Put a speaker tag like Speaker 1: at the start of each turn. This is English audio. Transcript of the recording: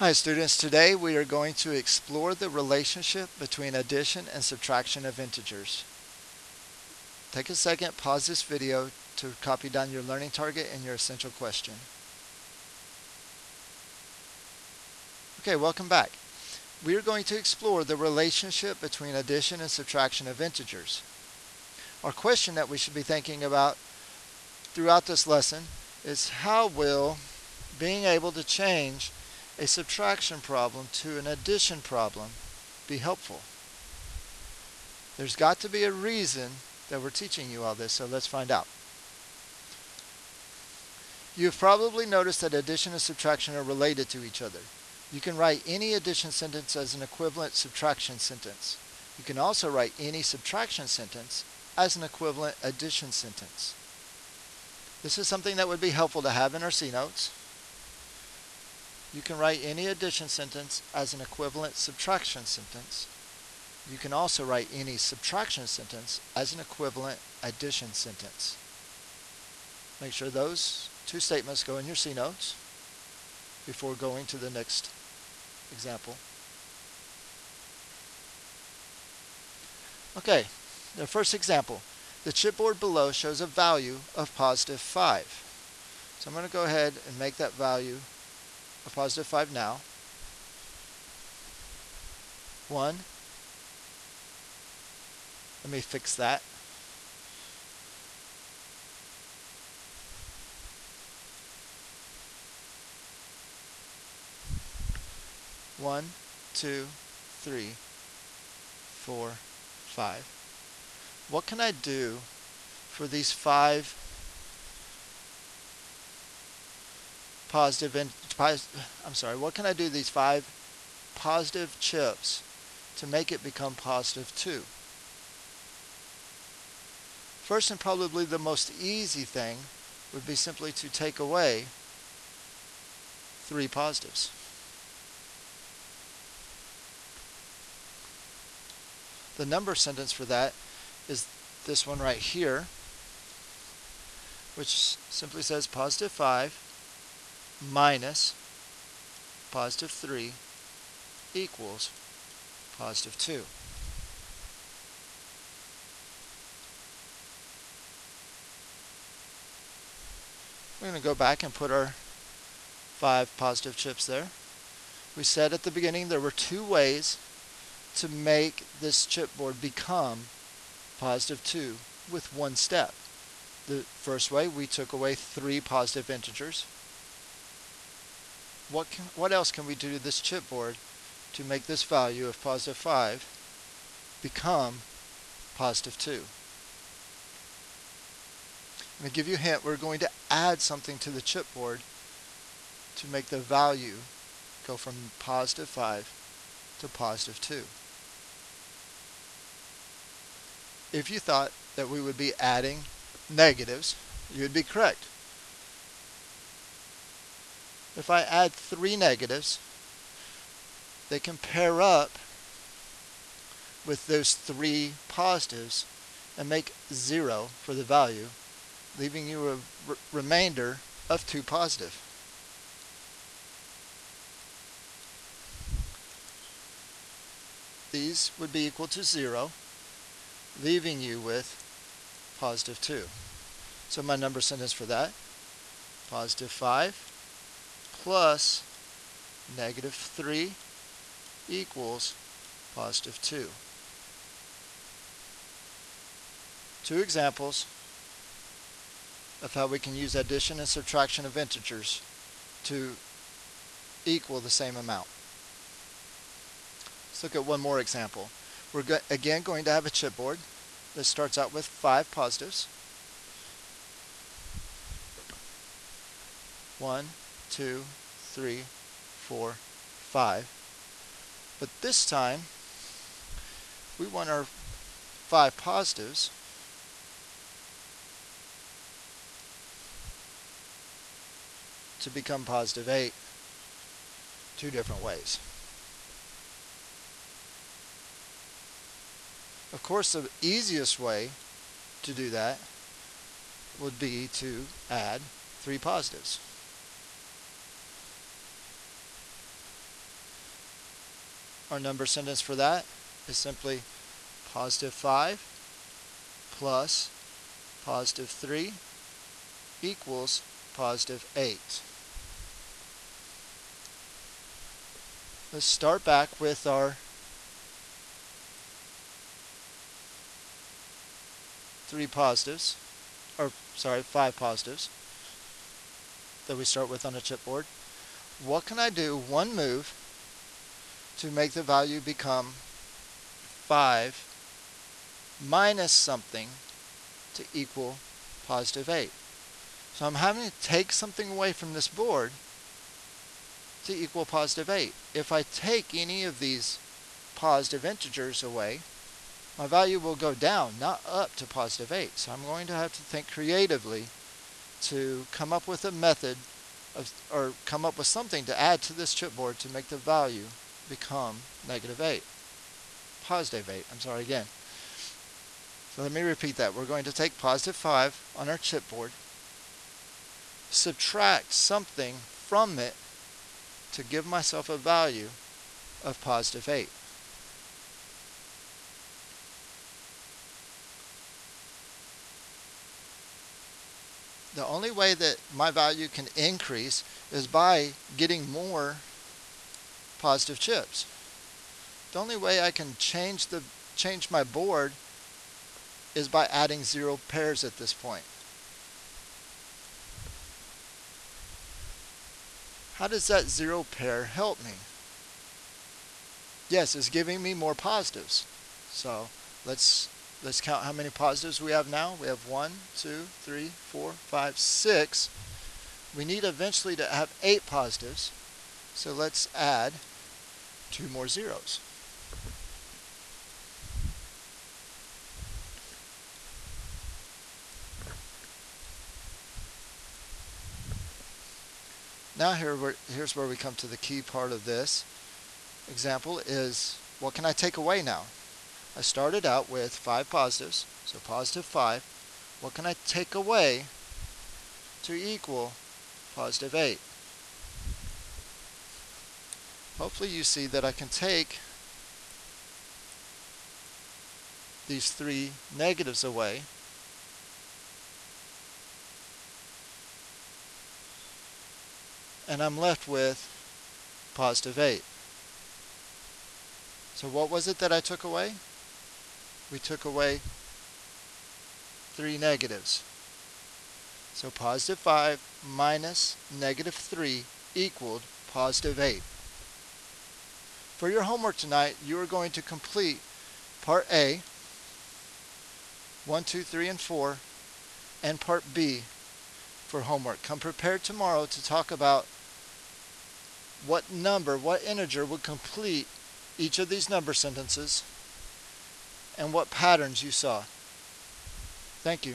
Speaker 1: Hi students, today we are going to explore the relationship between addition and subtraction of integers. Take a second, pause this video to copy down your learning target and your essential question. Okay, welcome back. We are going to explore the relationship between addition and subtraction of integers. Our question that we should be thinking about throughout this lesson is how will being able to change a subtraction problem to an addition problem be helpful? There's got to be a reason that we're teaching you all this, so let's find out. You've probably noticed that addition and subtraction are related to each other. You can write any addition sentence as an equivalent subtraction sentence. You can also write any subtraction sentence as an equivalent addition sentence. This is something that would be helpful to have in our C notes. You can write any addition sentence as an equivalent subtraction sentence. You can also write any subtraction sentence as an equivalent addition sentence. Make sure those two statements go in your C notes before going to the next example. Okay, the first example. The chipboard below shows a value of positive 5. So I'm going to go ahead and make that value a positive 5 now. 1. Let me fix that. One, 2, 3, 4, 5. What can I do for these 5 what can I do these 5 positive chips to make it become positive 2? First, and probably the most easy thing would be simply to take away 3 positives. The number sentence for that is this one right here, which simply says positive 5 minus positive 3 equals positive 2. We're going to go back and put our 5 positive chips there. We said at the beginning there were 2 ways to make this chipboard become positive 2 with one step. The first way, we took away 3 positive integers. What else can we do to this chipboard to make this value of positive 5 become positive 2? I'm going to give you a hint. We're going to add something to the chipboard to make the value go from positive 5 to positive 2. If you thought that we would be adding negatives, you would be correct. If I add 3 negatives, they can pair up with those 3 positives and make 0 for the value, leaving you a remainder of 2 positive. These would be equal to 0, leaving you with positive 2. So my number sentence for that, positive 5 plus negative 3 equals positive 2. 2 examples of how we can use addition and subtraction of integers to equal the same amount. Let's look at one more example. We're again going to have a chipboard that starts out with 5 positives. 1, 2, 3, 4, 5. But this time, we want our 5 positives to become positive 8 2 different ways. Of course, the easiest way to do that would be to add 3 positives. Our number sentence for that is simply positive 5 plus positive 3 equals positive 8. Let's start back with our 5 positives that we start with on a chipboard. What can I do one move to make the value become 5 minus something to equal positive 8? So I'm having to take something away from this board to equal positive 8. If I take any of these positive integers away, my value will go down, not up to positive 8. So I'm going to have to think creatively to come up with a method or come up with something to add to this chipboard to make the value become negative 8. Positive 8, I'm sorry again. So let me repeat that. We're going to take positive 5 on our chipboard, subtract something from it to give myself a value of positive 8. The only way that my value can increase is by getting more positive chips. The only way I can change my board is by adding 0 pairs at this point. How does that 0 pair help me? Yes, it's giving me more positives. So let's count how many positives we have now. We have 1, 2, 3, 4, 5, 6. We need eventually to have 8 positives. So let's add 2 more zeros. Now here's where we come to the key part of this example is, what can I take away now? I started out with 5 positives, so positive 5. What can I take away to equal positive 8? Hopefully you see that I can take these 3 negatives away and I'm left with positive 8. So what was it that I took away? We took away 3 negatives. So positive 5 minus negative 3 equaled positive 8. For your homework tonight, you are going to complete part A, 1, 2, 3, and 4, and part B for homework. Come prepared tomorrow to talk about what integer would complete each of these number sentences and what patterns you saw. Thank you.